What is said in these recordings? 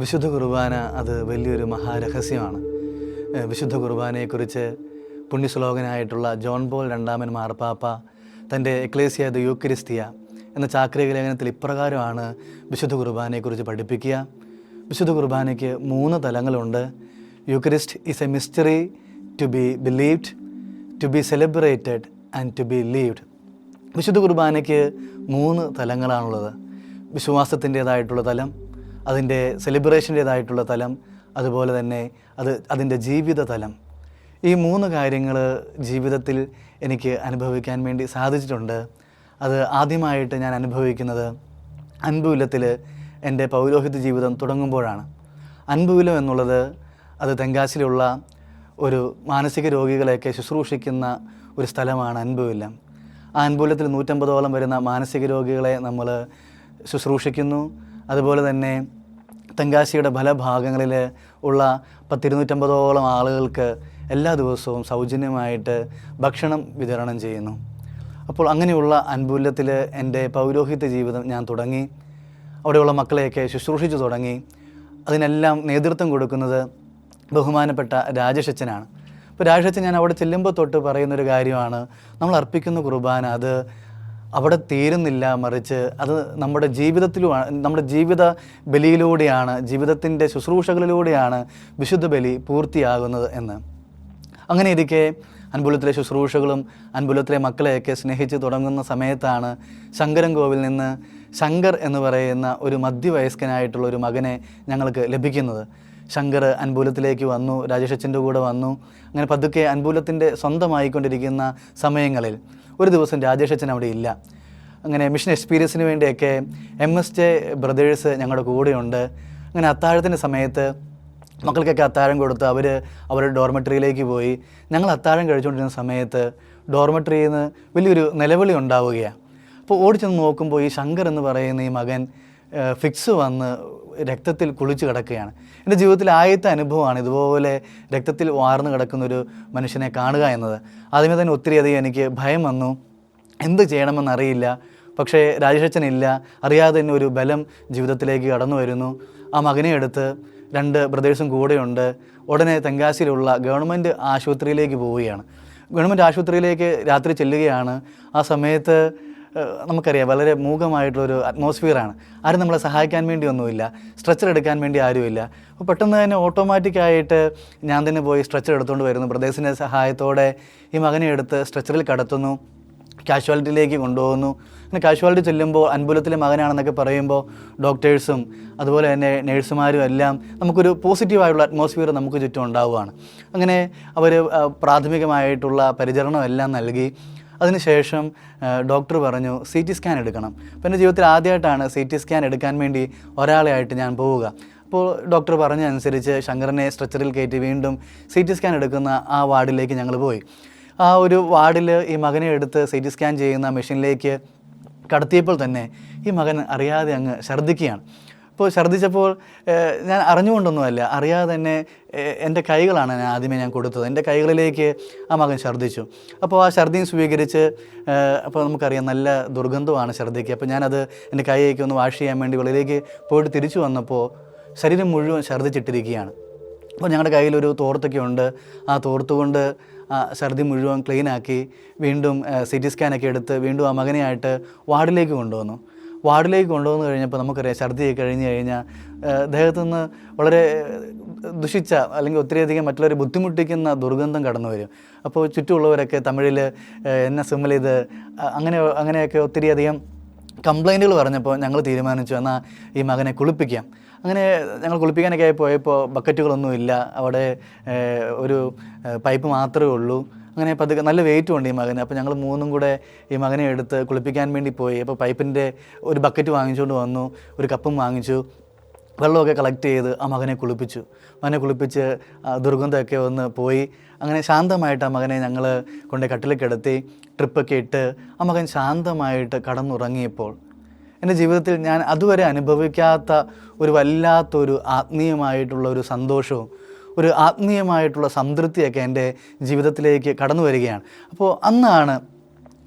വിശുദ്ധ കുർബാന അത് വലിയൊരു മഹാരഹസ്യമാണ്. വിശുദ്ധ കുർബാനയെക്കുറിച്ച് പുണ്യശ്ലോകനായിട്ടുള്ള ജോൺ പോൾ രണ്ടാമൻ മാർപ്പാപ്പ തൻ്റെ എക്ലേസിയ ദ യൂക്കരിസ്തിയ എന്ന ചാക്രിക ലേഖനത്തിൽ ഇപ്രകാരമാണ് വിശുദ്ധ കുർബാനയെക്കുറിച്ച് പഠിപ്പിക്കുക. വിശുദ്ധ കുർബാനയ്ക്ക് 3 തലങ്ങളുണ്ട്. Eucharist is a mystery to be believed, to be celebrated and to be lived. വിശുദ്ധ കുർബാനയ്ക്ക് 3 തലങ്ങളാണുള്ളത്. വിശ്വാസത്തിൻ്റേതായിട്ടുള്ള തലം, അതിൻ്റെ സെലിബ്രേഷൻ്റേതായിട്ടുള്ള തലം, അതുപോലെ തന്നെ അതിൻ്റെ ജീവിത തലം. ഈ 3 കാര്യങ്ങൾ ജീവിതത്തിൽ എനിക്ക് അനുഭവിക്കാൻ വേണ്ടി സാധിച്ചിട്ടുണ്ട്. അത് ആദ്യമായിട്ട് ഞാൻ അനുഭവിക്കുന്നത് അൻപുവിലത്തിൽ എൻ്റെ പൗരോഹിത്യ ജീവിതം തുടങ്ങുമ്പോഴാണ്. അൻപുവിലം എന്നുള്ളത് അത് തെങ്കാശിയിലുള്ള ഒരു മാനസിക രോഗികളെയൊക്കെ ശുശ്രൂഷിക്കുന്ന ഒരു സ്ഥലമാണ് അൻപുവിലം. ആ അൻപുവിലത്തിൽ 150ഓളം വരുന്ന മാനസിക രോഗികളെ നമ്മൾ ശുശ്രൂഷിക്കുന്നു. അതുപോലെ തന്നെ തെങ്കാശിയുടെ പല ഭാഗങ്ങളിൽ ഉള്ള 250ഓളം ആളുകൾക്ക് എല്ലാ ദിവസവും സൗജന്യമായിട്ട് ഭക്ഷണം വിതരണം ചെയ്യുന്നു. അപ്പോൾ അങ്ങനെയുള്ള അൻപുല്യത്തിൽ എൻ്റെ പൗരോഹിത്യ ജീവിതം ഞാൻ തുടങ്ങി. അവിടെയുള്ള മക്കളെയൊക്കെ ശുശ്രൂഷിച്ചു തുടങ്ങി. അതിനെല്ലാം നേതൃത്വം കൊടുക്കുന്നത് ബഹുമാനപ്പെട്ട രാജേഷച്ചനാണ്. അപ്പോൾ രാജേഷച്ചൻ ഞാൻ അവിടെ ചെല്ലുമ്പോൾ തൊട്ട് പറയുന്നൊരു കാര്യമാണ്, നമ്മൾ അർപ്പിക്കുന്ന കുർബാന അത് അവിടെ തീരുന്നില്ല, മറിച്ച് അത് നമ്മുടെ ജീവിതത്തിലുമാണ്, നമ്മുടെ ജീവിത ബലിയിലൂടെയാണ്, ജീവിതത്തിൻ്റെ ശുശ്രൂഷകളിലൂടെയാണ് വിശുദ്ധ ബലി പൂർത്തിയാകുന്നത് എന്ന്. അങ്ങനെ ഇരിക്കെ അൻപുലത്തിലെ ശുശ്രൂഷകളും അൻപുലത്തിലെ മക്കളെയൊക്കെ സ്നേഹിച്ച് തുടങ്ങുന്ന സമയത്താണ് ശങ്കരൻകോവിൽ നിന്ന് ശങ്കർ എന്ന് പറയുന്ന ഒരു മധ്യവയസ്കനായിട്ടുള്ള ഒരു മകനെ ഞങ്ങൾക്ക് ലഭിക്കുന്നത്. ശങ്കർ അൻപുലത്തിലേക്ക് വന്നു, രാജേഷച്ചൻ്റെ കൂടെ വന്നു. അങ്ങനെ പതുക്കെ അൻപുലത്തിൻ്റെ സ്വന്തമായിക്കൊണ്ടിരിക്കുന്ന സമയങ്ങളിൽ ഒരു ദിവസം രാജേഷച്ചൻ അവിടെ ഇല്ല. അങ്ങനെ മിഷൻ എക്സ്പീരിയൻസിന് വേണ്ടിയൊക്കെ MSJ ബ്രദേഴ്സ് ഞങ്ങളുടെ കൂടെയുണ്ട്. അങ്ങനെ അത്താഴത്തിൻ്റെ സമയത്ത് മക്കൾക്കൊക്കെ അത്താഴം കൊടുത്ത് അവരുടെ ഡോർമെട്രിയിലേക്ക് പോയി. ഞങ്ങൾ അത്താഴം കഴിച്ചുകൊണ്ടിരുന്ന സമയത്ത് ഡോർമെട്രിയിൽ നിന്ന് വലിയൊരു നിലവിളി ഉണ്ടാവുകയാണ്. അപ്പോൾ ഓടിച്ചെന്ന് നോക്കുമ്പോൾ ഈ ശങ്കർ എന്ന് പറയുന്ന ഈ മകൻ ഫിക്സ് വന്ന് രക്തത്തിൽ കുളിച്ച് കിടക്കുകയാണ്. എൻ്റെ ജീവിതത്തിൽ ആദ്യത്തെ അനുഭവമാണ് ഇതുപോലെ രക്തത്തിൽ വാർന്നു കിടക്കുന്നൊരു മനുഷ്യനെ കാണുക എന്നത്. ആദ്യമേ തന്നെ ഒത്തിരിയധികം എനിക്ക് ഭയം വന്നു. എന്ത് ചെയ്യണമെന്നറിയില്ല. പക്ഷേ രാജേഷച്ചനില്ല, അറിയാതെ തന്നെ ഒരു ബലം ജീവിതത്തിലേക്ക് കടന്നു വരുന്നു. ആ മകനെ എടുത്ത് 2 ബ്രദേഴ്സും കൂടെയുണ്ട്. ഉടനെ തെങ്കാശിയിലുള്ള ഗവൺമെൻറ് ആശുപത്രിയിലേക്ക് പോവുകയാണ്. ഗവൺമെൻറ് ആശുപത്രിയിലേക്ക് രാത്രി ചെല്ലുകയാണ്. ആ സമയത്ത് നമുക്കറിയാം വളരെ മൂകമായിട്ടുള്ളൊരു അറ്റ്മോസ്ഫിയറാണ്. ആരും നമ്മളെ സഹായിക്കാൻ വേണ്ടി ഒന്നുമില്ല, സ്ട്രെച്ചർ എടുക്കാൻ വേണ്ടി ആരുമില്ല. അപ്പോൾ പെട്ടെന്ന് തന്നെ ഓട്ടോമാറ്റിക്കായിട്ട് ഞാൻ തന്നെ പോയി സ്ട്രെച്ചർ എടുത്തുകൊണ്ട് വരുന്നു. ബ്രദേഴ്സിൻ്റെ സഹായത്തോടെ ഈ മകനെ എടുത്ത് സ്ട്രെച്ചറിൽ കടത്തുന്നു, കാഷ്വാലിറ്റിയിലേക്ക് കൊണ്ടുപോകുന്നു. അങ്ങനെ കാഷ്വാലിറ്റി ചെല്ലുമ്പോൾ അൻപുലത്തിലെ മകനാണെന്നൊക്കെ പറയുമ്പോൾ ഡോക്ടേഴ്സും അതുപോലെ തന്നെ നേഴ്സുമാരും എല്ലാം നമുക്കൊരു പോസിറ്റീവായിട്ടുള്ള അറ്റ്മോസ്ഫിയർ നമുക്ക് ചുറ്റും ഉണ്ടാവുകയാണ്. അങ്ങനെ അവർ പ്രാഥമികമായിട്ടുള്ള പരിചരണം എല്ലാം നൽകി. അതിനുശേഷം ഡോക്ടർ പറഞ്ഞു CT സ്കാൻ എടുക്കണം. അപ്പോൾ എൻ്റെ ജീവിതത്തിൽ ആദ്യമായിട്ടാണ് CT സ്കാൻ എടുക്കാൻ വേണ്ടി ഒരാളെയായിട്ട് ഞാൻ പോവുക. അപ്പോൾ ഡോക്ടർ പറഞ്ഞ അനുസരിച്ച് ശങ്കരനെ സ്ട്രെച്ചറിൽ കയറ്റി വീണ്ടും CT സ്കാൻ എടുക്കുന്ന ആ വാർഡിലേക്ക് ഞങ്ങൾ പോയി. ആ ഒരു വാർഡിൽ ഈ മകനെ എടുത്ത് CT സ്കാൻ ചെയ്യുന്ന മെഷീനിലേക്ക് കടത്തിയപ്പോൾ തന്നെ ഈ മകൻ അറിയാതെ അങ്ങ് ഛർദ്ദിക്കുകയാണ്. അപ്പോൾ ഛർദ്ദിച്ചപ്പോൾ ഞാൻ അറിഞ്ഞുകൊണ്ടൊന്നുമല്ല, അറിയാതെ തന്നെ എൻ്റെ കൈകളാണ് ആദ്യമേ ഞാൻ കൊടുത്തത്. എൻ്റെ കൈകളിലേക്ക് ആ മകൻ ഛർദ്ദിച്ചു. അപ്പോൾ ആ ഛർദ്ദിയും സ്വീകരിച്ച്, അപ്പോൾ നമുക്കറിയാം നല്ല ദുർഗന്ധമാണ് ഛർദ്ദിക്കുക. അപ്പോൾ ഞാനത് എൻ്റെ കൈയൊക്കെ ഒന്ന് വാഷ് ചെയ്യാൻ വേണ്ടി വെളിയിലേക്ക് പോയിട്ട് തിരിച്ചു വന്നപ്പോൾ ശരീരം മുഴുവൻ ഛർദ്ദിച്ചിട്ടിരിക്കുകയാണ്. അപ്പോൾ ഞങ്ങളുടെ കയ്യിലൊരു തോർത്തൊക്കെ ഉണ്ട്. ആ തോർത്ത് കൊണ്ട് ആ ഛർദി മുഴുവൻ ക്ലീനാക്കി വീണ്ടും CT സ്കാനൊക്കെ എടുത്ത് വീണ്ടും ആ മകനെയായിട്ട് വാർഡിലേക്ക് കൊണ്ടുവന്നു. വാർഡിലേക്ക് കൊണ്ടുവന്നു കഴിഞ്ഞപ്പോൾ നമുക്കറിയാം ഛർദി കഴിഞ്ഞ് കഴിഞ്ഞാൽ ദേഹത്തു നിന്ന് വളരെ ദുഷിച്ച അല്ലെങ്കിൽ ഒത്തിരിയധികം മറ്റുള്ളവരെ ബുദ്ധിമുട്ടിക്കുന്ന ദുർഗന്ധം കടന്നു വരും. അപ്പോൾ ചുറ്റുമുള്ളവരൊക്കെ തമിഴിൽ എന്നെ സിമ്മലിത് അങ്ങനെയൊക്കെ ഒത്തിരിയധികം കംപ്ലൈൻറ്റുകൾ പറഞ്ഞപ്പോൾ ഞങ്ങൾ തീരുമാനിച്ചു എന്നാൽ ഈ മകനെ കുളിപ്പിക്കാം. അങ്ങനെ ഞങ്ങൾ കുളിപ്പിക്കാനൊക്കെ പോയപ്പോൾ ബക്കറ്റുകളൊന്നുമില്ല, അവിടെ ഒരു പൈപ്പ് മാത്രമേ ഉള്ളൂ. അങ്ങനെ പതുക്കെ നല്ല വെയിറ്റും ഉണ്ട് ഈ മകന്. അപ്പോൾ ഞങ്ങൾ 3 കൂടെ ഈ മകനെ എടുത്ത് കുളിപ്പിക്കാൻ വേണ്ടി പോയി. അപ്പോൾ പൈപ്പിൻ്റെ ഒരു ബക്കറ്റ് വാങ്ങിച്ചുകൊണ്ട് വന്നു, ഒരു കപ്പും വാങ്ങിച്ചു, വെള്ളമൊക്കെ കളക്ട് ചെയ്ത് ആ മകനെ കുളിപ്പിച്ചു. മകനെ കുളിപ്പിച്ച് ദുർഗന്ധമൊക്കെ ഒന്ന് പോയി. അങ്ങനെ ശാന്തമായിട്ട് ആ മകനെ ഞങ്ങൾ കൊണ്ട് കട്ടിലേക്ക് കിടത്തി ട്രിപ്പൊക്കെ ഇട്ട് ആ മകൻ ശാന്തമായിട്ട് കടന്നുറങ്ങിയപ്പോൾ എൻ്റെ ജീവിതത്തിൽ ഞാൻ അതുവരെ അനുഭവിക്കാത്ത ഒരു വല്ലാത്തൊരു ആത്മീയമായിട്ടുള്ള ഒരു സന്തോഷവും ഒരു ആത്മീയമായിട്ടുള്ള സംതൃപ്തിയൊക്കെ എൻ്റെ ജീവിതത്തിലേക്ക് കടന്നു വരികയാണ്. അപ്പോൾ അന്നാണ്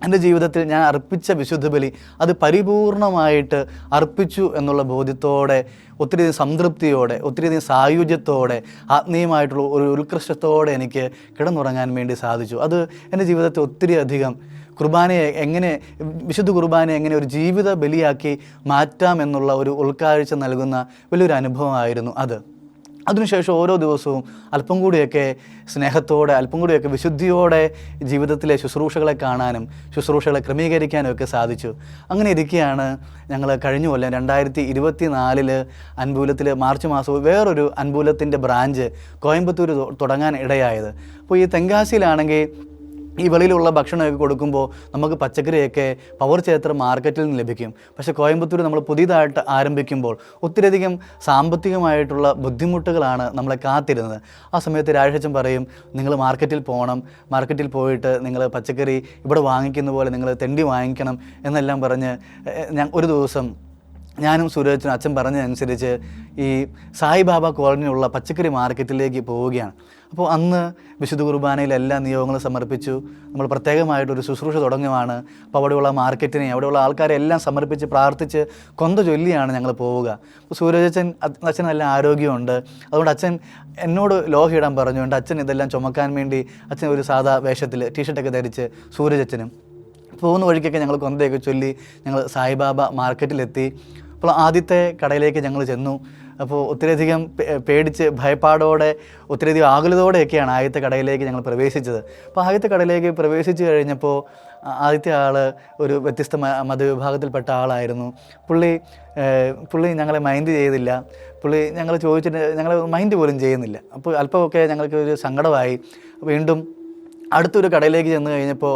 എൻ്റെ ജീവിതത്തിൽ ഞാൻ അർപ്പിച്ച വിശുദ്ധ ബലി അത് പരിപൂർണമായിട്ട് അർപ്പിച്ചു എന്നുള്ള ബോധ്യത്തോടെ, ഒത്തിരിയധികം സംതൃപ്തിയോടെ, ഒത്തിരിയധികം സായുജ്യത്തോടെ, ആത്മീയമായിട്ടുള്ള ഒരു ഉത്കൃഷ്ടത്തോടെ എനിക്ക് കിടന്നുറങ്ങാൻ വേണ്ടി സാധിച്ചു. അത് എൻ്റെ ജീവിതത്തെ ഒത്തിരി അധികം വിശുദ്ധ കുർബാനയെ എങ്ങനെ ഒരു ജീവിത ബലിയാക്കി മാറ്റാം എന്നുള്ള ഒരു ഉൾക്കാഴ്ച നൽകുന്ന വലിയൊരു അനുഭവമായിരുന്നു അത്. അതിനുശേഷം ഓരോ ദിവസവും അല്പം കൂടിയൊക്കെ സ്നേഹത്തോടെ, അല്പം കൂടിയൊക്കെ വിശുദ്ധിയോടെ ജീവിതത്തിലെ ശുശ്രൂഷകളെ കാണാനും ശുശ്രൂഷകളെ ക്രമീകരിക്കാനും ഒക്കെ സാധിച്ചു. അങ്ങനെ ഇരിക്കുകയാണ് ഞങ്ങൾ കഴിഞ്ഞ കൊല്ലം 2024 അൻപൂലത്തിൽ മാർച്ച് മാസം വേറൊരു അൻപൂലത്തിൻ്റെ ബ്രാഞ്ച് കോയമ്പത്തൂർ തുടങ്ങാൻ ഇടയായത്. അപ്പോൾ ഈ തെങ്കാശിയിലാണെങ്കിൽ ഈ വെളിയിലുള്ള ഭക്ഷണമൊക്കെ കൊടുക്കുമ്പോൾ നമുക്ക് പച്ചക്കറിയൊക്കെ പവർ ചേർത്ത മാർക്കറ്റിൽ നിന്ന് ലഭിക്കും. പക്ഷേ കോയമ്പത്തൂർ നമ്മൾ പുതിയതായിട്ട് ആരംഭിക്കുമ്പോൾ ഒത്തിരിയധികം സാമ്പത്തികമായിട്ടുള്ള ബുദ്ധിമുട്ടുകളാണ് നമ്മളെ കാത്തിരുന്നത്. ആ സമയത്ത് രാജേഷൻ പറയും, നിങ്ങൾ മാർക്കറ്റിൽ പോകണം, മാർക്കറ്റിൽ പോയിട്ട് നിങ്ങൾ പച്ചക്കറി ഇവിടെ വാങ്ങിക്കുന്ന പോലെ നിങ്ങൾ തെണ്ടി വാങ്ങിക്കണം എന്നെല്ലാം പറഞ്ഞ് ഒരു ദിവസം ഞാനും സുരേഷനും അച്ഛൻ പറഞ്ഞതനുസരിച്ച് ഈ സായിബാബ കോളനിയിലുള്ള പച്ചക്കറി മാർക്കറ്റിലേക്ക് പോവുകയാണ്. അപ്പോൾ അന്ന് വിശുദ്ധ കുർബാനയിൽ എല്ലാ നിയോഗങ്ങളും സമർപ്പിച്ചു. നമ്മൾ പ്രത്യേകമായിട്ടൊരു ശുശ്രൂഷ തുടങ്ങുകയാണ്. അപ്പോൾ അവിടെയുള്ള മാർക്കറ്റിനെ, അവിടെയുള്ള ആൾക്കാരെ എല്ലാം സമർപ്പിച്ച് പ്രാർത്ഥിച്ച് കൊന്ത ചൊല്ലിയാണ് ഞങ്ങൾ പോവുക. അപ്പോൾ അച്ഛൻ നല്ല ആരോഗ്യമുണ്ട്. അതുകൊണ്ട് അച്ഛൻ എന്നോട് ലോഹ ഇടാൻ പറഞ്ഞുകൊണ്ട് അച്ഛൻ ഇതെല്ലാം ചുമക്കാൻ വേണ്ടി അച്ഛൻ ഒരു സാധാ വേഷത്തിൽ ടീഷർട്ടൊക്കെ ധരിച്ച് സൂരജച്ചനും പോകുന്ന വഴിക്കൊക്കെ ഞങ്ങൾ കൊന്തയൊക്കെ ചൊല്ലി ഞങ്ങൾ സായിബാബ മാർക്കറ്റിലെത്തി. അപ്പോൾ ആദ്യത്തെ കടയിലേക്ക് ഞങ്ങൾ ചെന്നു. അപ്പോൾ ഒത്തിരിയധികം പേടിച്ച് ഭയപ്പാടോടെ ഒത്തിരിയധികം ആകുലതയോടെയൊക്കെയാണ് ആദ്യത്തെ കടയിലേക്ക് ഞങ്ങൾ പ്രവേശിച്ചത്. അപ്പോൾ ആദ്യത്തെ കടയിലേക്ക് പ്രവേശിച്ച് കഴിഞ്ഞപ്പോൾ ആദ്യത്തെ ആൾ ഒരു വ്യത്യസ്ത മതവിഭാഗത്തിൽപ്പെട്ട ആളായിരുന്നു. പുള്ളി ഞങ്ങളെ മൈൻഡ് ചെയ്തില്ല. പുള്ളി ഞങ്ങൾ ചോദിച്ചിട്ട് ഞങ്ങളെ മൈൻഡ് പോലും ചെയ്യുന്നില്ല. അപ്പോൾ അല്പമൊക്കെ ഞങ്ങൾക്ക് ഒരു സങ്കടമായി. വീണ്ടും അടുത്തൊരു കടയിലേക്ക് ചെന്ന് കഴിഞ്ഞപ്പോൾ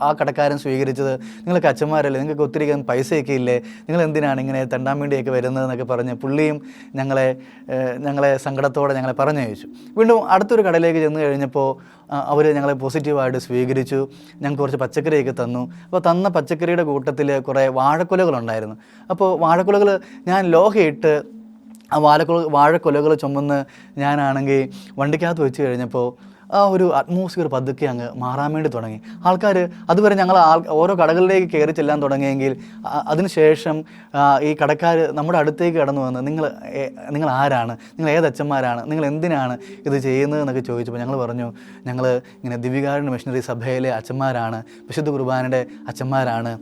ആ കടക്കാരൻ സ്വീകരിച്ചത്, നിങ്ങൾക്ക് അച്ഛന്മാരല്ലേ, നിങ്ങൾക്ക് ഒത്തിരി പൈസയൊക്കെ ഇല്ലേ, നിങ്ങൾ എന്തിനാണ് ഇങ്ങനെ തെണ്ടാൻ വേണ്ടിയൊക്കെ വരുന്നതെന്നൊക്കെ പറഞ്ഞ് പുള്ളിയും ഞങ്ങളെ സങ്കടത്തോടെ ഞങ്ങളെ പറഞ്ഞയച്ചു. വീണ്ടും അടുത്തൊരു കടയിലേക്ക് ചെന്ന് കഴിഞ്ഞപ്പോൾ അവർ ഞങ്ങളെ പോസിറ്റീവായിട്ട് സ്വീകരിച്ചു. ഞങ്ങൾക്ക് കുറച്ച് പച്ചക്കറിയൊക്കെ തന്നു. അപ്പോൾ തന്ന പച്ചക്കറിയുടെ കൂട്ടത്തിൽ കുറേ വാഴക്കുലകളുണ്ടായിരുന്നു. അപ്പോൾ വാഴക്കുലകൾ ഞാൻ ലോഹയിട്ട് ആ വാഴക്കുലകൾ ചുമന്ന് ഞാനാണെങ്കിൽ വണ്ടിക്കകത്ത് വെച്ച് കഴിഞ്ഞപ്പോൾ ആ ഒരു അറ്റ്മോസ്ഫിയർ പതുക്കെ അങ്ങ് മാറാൻ വേണ്ടി തുടങ്ങി. ആൾക്കാർ അതുവരെ ഞങ്ങൾ ഓരോ കടകളിലേക്ക് കയറി ചെല്ലാൻ തുടങ്ങിയെങ്കിൽ അതിനുശേഷം ഈ കടക്കാർ നമ്മുടെ അടുത്തേക്ക് കടന്നു വന്ന് നിങ്ങൾ ആരാണ്, നിങ്ങൾ ഏതച്ഛന്മാരാണ്, നിങ്ങൾ എന്തിനാണ് ഇത് ചെയ്യുന്നത് എന്നൊക്കെ ചോദിച്ചപ്പോൾ ഞങ്ങൾ പറഞ്ഞു, ഞങ്ങൾ ഇങ്ങനെ ദിവ്യകാരുണ്യ മിഷണറി സഭയിലെ അച്ഛന്മാരാണ്, വിശുദ്ധ കുർബാനയുടെ അച്ഛന്മാരാണ്.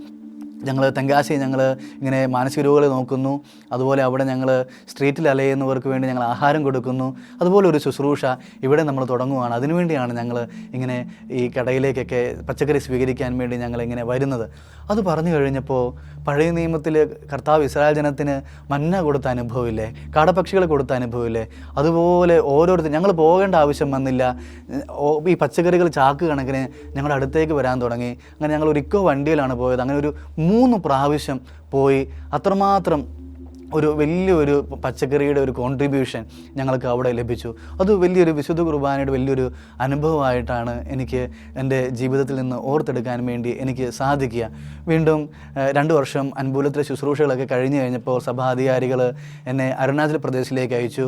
ഞങ്ങൾ തെങ്കാശി ഇങ്ങനെ മാനസിക രോഗികളെ നോക്കുന്നു. അതുപോലെ അവിടെ ഞങ്ങൾ സ്ട്രീറ്റിൽ അലയുന്നവർക്ക് വേണ്ടി ഞങ്ങൾ ആഹാരം കൊടുക്കുന്നു. അതുപോലെ ഒരു ശുശ്രൂഷ ഇവിടെ നമ്മൾ തുടങ്ങുകയാണ്. അതിനുവേണ്ടിയാണ് ഞങ്ങൾ ഇങ്ങനെ ഈ കടയിലേക്കൊക്കെ പച്ചക്കറി സ്വീകരിക്കാൻ വേണ്ടി ഞങ്ങളിങ്ങനെ വരുന്നത്. അത് പറഞ്ഞു കഴിഞ്ഞപ്പോൾ പഴയ നിയമത്തിൽ കർത്താവ് ഇസ്രായേൽ ജനത്തിന് മന്ന കൊടുത്ത അനുഭവമില്ലേ, കാടപ്പക്ഷികളെ കൊടുത്ത അനുഭവമില്ലേ, അതുപോലെ ഓരോരുത്തരും ഞങ്ങൾ പോകേണ്ട ആവശ്യം വന്നില്ല. ഈ പച്ചക്കറികൾ ചാക്ക് കണക്കിന് ഞങ്ങളുടെ അടുത്തേക്ക് വരാൻ തുടങ്ങി. അങ്ങനെ ഞങ്ങൾ ഒരു ഇക്കോ വണ്ടിയിലാണ് പോയത്. അങ്ങനെ ഒരു 3 പ്രാവശ്യം പോയി. അത്രമാത്രം ഒരു വലിയൊരു പച്ചക്കറിയുടെ ഒരു കോൺട്രിബ്യൂഷൻ ഞങ്ങൾക്ക് അവിടെ ലഭിച്ചു. അത് വലിയൊരു വിശുദ്ധ കുർബാനയുടെ വലിയൊരു അനുഭവമായിട്ടാണ് എനിക്ക് എൻ്റെ ജീവിതത്തിൽ നിന്ന് ഓർത്തെടുക്കാൻ വേണ്ടി എനിക്ക് സാധിക്കുക. വീണ്ടും 2 വർഷം അൻപൂലത്തിലെ ശുശ്രൂഷകളൊക്കെ കഴിഞ്ഞ് കഴിഞ്ഞപ്പോൾ സഭാധികാരികൾ എന്നെ അരുണാചൽ പ്രദേശിലേക്ക് അയച്ചു.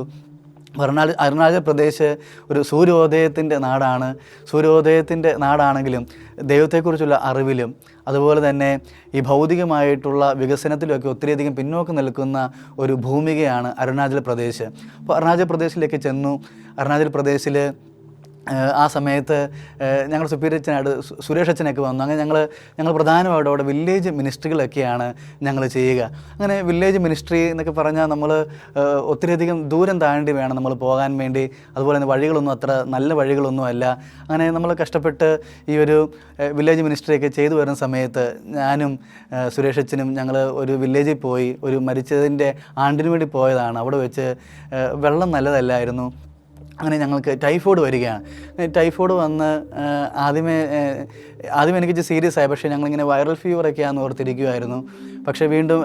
അരുണാചൽ പ്രദേശ് ഒരു സൂര്യോദയത്തിൻ്റെ നാടാണ്. സൂര്യോദയത്തിൻ്റെ നാടാണെങ്കിലും ദൈവത്തെക്കുറിച്ചുള്ള അറിവിലും അതുപോലെ തന്നെ ഈ ഭൗതികമായിട്ടുള്ള വികസനത്തിലുമൊക്കെ ഒത്തിരിയധികം പിന്നോക്കം നിൽക്കുന്ന ഒരു ഭൂമികയാണ് അരുണാചൽ പ്രദേശ്. അപ്പോൾ അരുണാചൽ പ്രദേശിലേക്ക് ചെന്നു. അരുണാചൽ പ്രദേശിൽ ആ സമയത്ത് ഞങ്ങൾ സുപ്പീരിയച്ചനായിട്ട് സുരേഷ് അച്ഛനൊക്കെ വന്നു. അങ്ങനെ ഞങ്ങൾ പ്രധാനമായിട്ടും അവിടെ വില്ലേജ് മിനിസ്ട്രികളൊക്കെയാണ് ഞങ്ങൾ ചെയ്യുക. അങ്ങനെ വില്ലേജ് മിനിസ്ട്രി എന്നൊക്കെ പറഞ്ഞാൽ നമ്മൾ ഒത്തിരിയധികം ദൂരം താണ്ടി വേണം നമ്മൾ പോകാൻ വേണ്ടി. അതുപോലെ തന്നെ വഴികളൊന്നും അത്ര നല്ല വഴികളൊന്നും അല്ല. അങ്ങനെ നമ്മൾ കഷ്ടപ്പെട്ട് ഈ ഒരു വില്ലേജ് മിനിസ്ട്രിയൊക്കെ ചെയ്തു വരുന്ന സമയത്ത് ഞാനും സുരേഷ് അച്ഛനും ഞങ്ങൾ ഒരു വില്ലേജിൽ പോയി. ഒരു മരിച്ചതിൻ്റെ ആണ്ടിന് വേണ്ടി പോയതാണ്. അവിടെ വെച്ച് വെള്ളം നല്ലതല്ലായിരുന്നു. അങ്ങനെ ഞങ്ങൾക്ക് ടൈഫോയിഡ് വരികയാണ്. ടൈഫോയിഡ് വന്ന് ആദ്യമേ എനിക്ക് സീരിയസ് ആയി. പക്ഷേ ഞങ്ങളിങ്ങനെ വൈറൽ ഫീവറൊക്കെയാണെന്ന് ഓർത്തിരിക്കുമായിരുന്നു. പക്ഷേ വീണ്ടും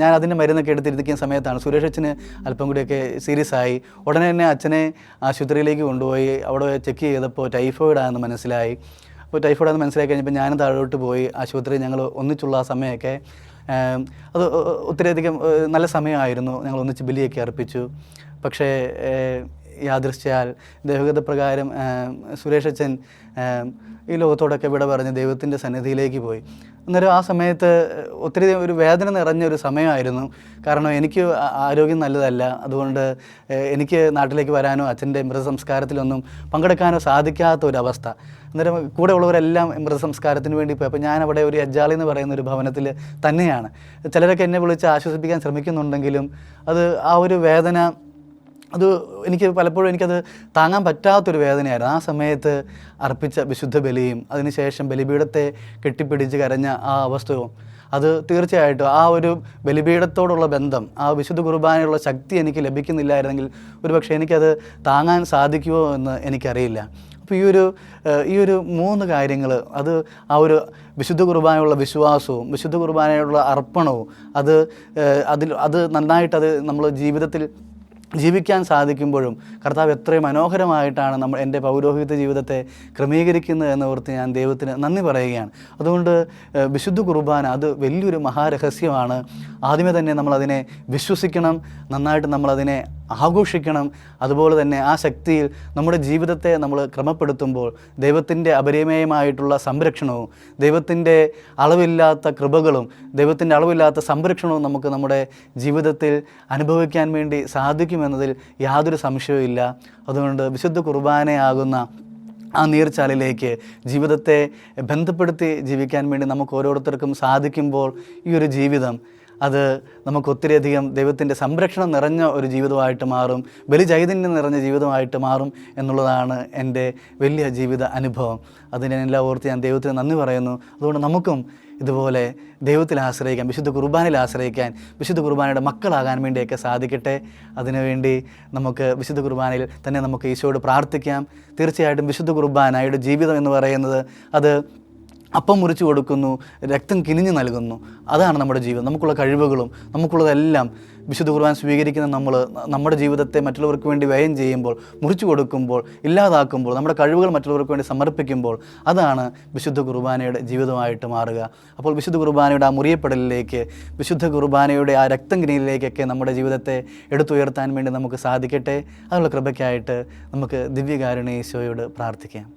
ഞാൻ അതിൻ്റെ മരുന്നൊക്കെ എടുത്തിരിക്കുന്ന സമയത്താണ് സുരേഷ് അച്ഛന് അല്പം കൂടിയൊക്കെ സീരിയസ് ആയി. ഉടനെ തന്നെ അച്ഛനെ ആശുപത്രിയിലേക്ക് കൊണ്ടുപോയി. അവിടെ ചെക്ക് ചെയ്തപ്പോൾ ടൈഫോയിഡാണെന്ന് മനസ്സിലായി. അപ്പോൾ ടൈഫോയിഡാണെന്ന് മനസ്സിലാക്കി കഴിഞ്ഞപ്പോൾ ഞാനും താഴോട്ട് പോയി. ആശുപത്രി ഞങ്ങൾ ഒന്നിച്ചുള്ള ആ സമയമൊക്കെ അത് ഒത്തിരിയധികം നല്ല സമയമായിരുന്നു. ഞങ്ങൾ ഒന്നിച്ച് ബലിയൊക്കെ അർപ്പിച്ചു. പക്ഷേ യാദൃശ്ചയാൽ ദൈവഗത പ്രകാരം സുരേഷ് അച്ഛൻ ഈ ലോകത്തോടൊക്കെ വിട പറഞ്ഞ് ദൈവത്തിൻ്റെ സന്നിധിയിലേക്ക് പോയി. അന്നേരം ആ സമയത്ത് ഒത്തിരി ഒരു വേദന നിറഞ്ഞൊരു സമയമായിരുന്നു. കാരണം എനിക്ക് ആരോഗ്യം നല്ലതല്ല. അതുകൊണ്ട് എനിക്ക് നാട്ടിലേക്ക് വരാനോ അച്ഛൻ്റെ മൃതസംസ്കാരത്തിലൊന്നും പങ്കെടുക്കാനോ സാധിക്കാത്ത ഒരവസ്ഥ. അന്നേരം കൂടെ ഉള്ളവരെല്ലാം മൃതസംസ്കാരത്തിന് വേണ്ടി പോയി. അപ്പോൾ ഞാനവിടെ ഒരു അജ്ജാളി എന്ന് പറയുന്ന ഒരു ഭവനത്തിൽ തന്നെയാണ്. ചിലരൊക്കെ എന്നെ വിളിച്ച് ആശ്വസിപ്പിക്കാൻ ശ്രമിക്കുന്നുണ്ടെങ്കിലും അത് ആ ഒരു വേദന അത് എനിക്ക് പലപ്പോഴും എനിക്കത് താങ്ങാൻ പറ്റാത്തൊരു വേദനയായിരുന്നു. ആ സമയത്ത് അർപ്പിച്ച വിശുദ്ധ ബലിയും അതിനുശേഷം ബലിപീഠത്തെ കെട്ടിപ്പിടിച്ച് കരഞ്ഞ ആ അവസ്ഥയും അത് തീർച്ചയായിട്ടും ആ ഒരു ബലിപീഠത്തോടുള്ള ബന്ധം, ആ വിശുദ്ധ കുർബാനയുള്ള ശക്തി എനിക്ക് ലഭിക്കുന്നില്ലായിരുന്നെങ്കിൽ ഒരുപക്ഷെ എനിക്കത് താങ്ങാൻ സാധിക്കുമോ എന്ന് എനിക്കറിയില്ല. അപ്പോൾ ഈ ഒരു 3 കാര്യങ്ങൾ, അത് ആ ഒരു വിശുദ്ധ കുർബാനയുള്ള വിശ്വാസവും വിശുദ്ധ കുർബാനയുള്ള അർപ്പണവും അത് നന്നായിട്ടത് നമ്മൾ ജീവിതത്തിൽ ജീവിക്കാൻ സാധിക്കുമ്പോഴും കർത്താവ് എത്രയും മനോഹരമായിട്ടാണ് എൻ്റെ പൗരോഹിത്യ ജീവിതത്തെ ക്രമീകരിക്കുന്നത് എന്നോർത്ത് ഞാൻ ദൈവത്തിന് നന്ദി പറയുകയാണ്. അതുകൊണ്ട് വിശുദ്ധ കുർബാന അത് വലിയൊരു മഹാരഹസ്യമാണ്. ആദ്യമേ തന്നെ നമ്മളതിനെ വിശ്വസിക്കണം, നന്നായിട്ട് നമ്മളതിനെ ആഘോഷിക്കണം. അതുപോലെ തന്നെ ആ ശക്തിയിൽ നമ്മുടെ ജീവിതത്തെ നമ്മൾ ക്രമപ്പെടുത്തുമ്പോൾ ദൈവത്തിൻ്റെ അപരിമേയമായിട്ടുള്ള സംരക്ഷണവും ദൈവത്തിൻ്റെ അളവില്ലാത്ത കൃപകളും ദൈവത്തിൻ്റെ അളവില്ലാത്ത സംരക്ഷണവും നമുക്ക് നമ്മുടെ ജീവിതത്തിൽ അനുഭവിക്കാൻ വേണ്ടി സാധിക്കുമെന്നതിൽ യാതൊരു സംശയവുമില്ല. അതുകൊണ്ട് വിശുദ്ധ കുർബാനയാകുന്ന ആ നീർച്ചാലിലേക്ക് ജീവിതത്തെ ബന്ധപ്പെടുത്തി ജീവിക്കാൻ വേണ്ടി നമുക്ക് ഓരോരുത്തർക്കും സാധിക്കുമ്പോൾ ഈ ഒരു ജീവിതം അത് നമുക്ക് ഒത്തിരിയധികം ദൈവത്തിൻ്റെ സംരക്ഷണം നിറഞ്ഞ ഒരു ജീവിതമായിട്ട് മാറും, ബലിചൈതന്യം നിറഞ്ഞ ജീവിതമായിട്ട് മാറും എന്നുള്ളതാണ് എൻ്റെ വലിയ ജീവിത അനുഭവം. അതിനെല്ലാം ഓർത്ത് ഞാൻ ദൈവത്തിന് നന്ദി പറയുന്നു. അതുകൊണ്ട് നമുക്കും ഇതുപോലെ ദൈവത്തിൽ ആശ്രയിക്കാൻ, വിശുദ്ധ കുർബാനയിൽ ആശ്രയിക്കാൻ, വിശുദ്ധ കുർബാനയുടെ മക്കളാകാൻ വേണ്ടിയൊക്കെ സാധിക്കട്ടെ. അതിനുവേണ്ടി നമുക്ക് വിശുദ്ധ കുർബാനയിൽ തന്നെ നമുക്ക് ഈശോയോട് പ്രാർത്ഥിക്കാം. തീർച്ചയായിട്ടും വിശുദ്ധ കുർബാനയുടെ ജീവിതം എന്ന് പറയുന്നത് അത് അപ്പം മുറിച്ച് കൊടുക്കുന്നു, രക്തം കിനിഞ്ഞ് നൽകുന്നു. അതാണ് നമ്മുടെ ജീവിതം. നമുക്കുള്ള കഴിവുകളും നമുക്കുള്ളതെല്ലാം വിശുദ്ധ കുർബാന സ്വീകരിക്കുന്ന നമ്മുടെ ജീവിതത്തെ മറ്റുള്ളവർക്ക് വേണ്ടി വ്യയം ചെയ്യുമ്പോൾ, മുറിച്ചു കൊടുക്കുമ്പോൾ, ഇല്ലാതാക്കുമ്പോൾ, നമ്മുടെ കഴിവുകൾ മറ്റുള്ളവർക്ക് വേണ്ടി സമർപ്പിക്കുമ്പോൾ അതാണ് വിശുദ്ധ കുർബാനയുടെ ജീവിതമായിട്ട് മാറുക. അപ്പോൾ വിശുദ്ധ കുർബാനയുടെ ആ മുറിയപ്പെടലിലേക്ക്, വിശുദ്ധ കുർബാനയുടെ ആ രക്തം കിനിയിലേക്കൊക്കെ നമ്മുടെ ജീവിതത്തെ എടുത്തുയർത്താൻ വേണ്ടി നമുക്ക് സാധിക്കട്ടെ. അതിനുള്ള കൃപയ്ക്കായിട്ട് നമുക്ക് ദിവ്യകാരുണ്യ ഈശോയോട് പ്രാർത്ഥിക്കാം.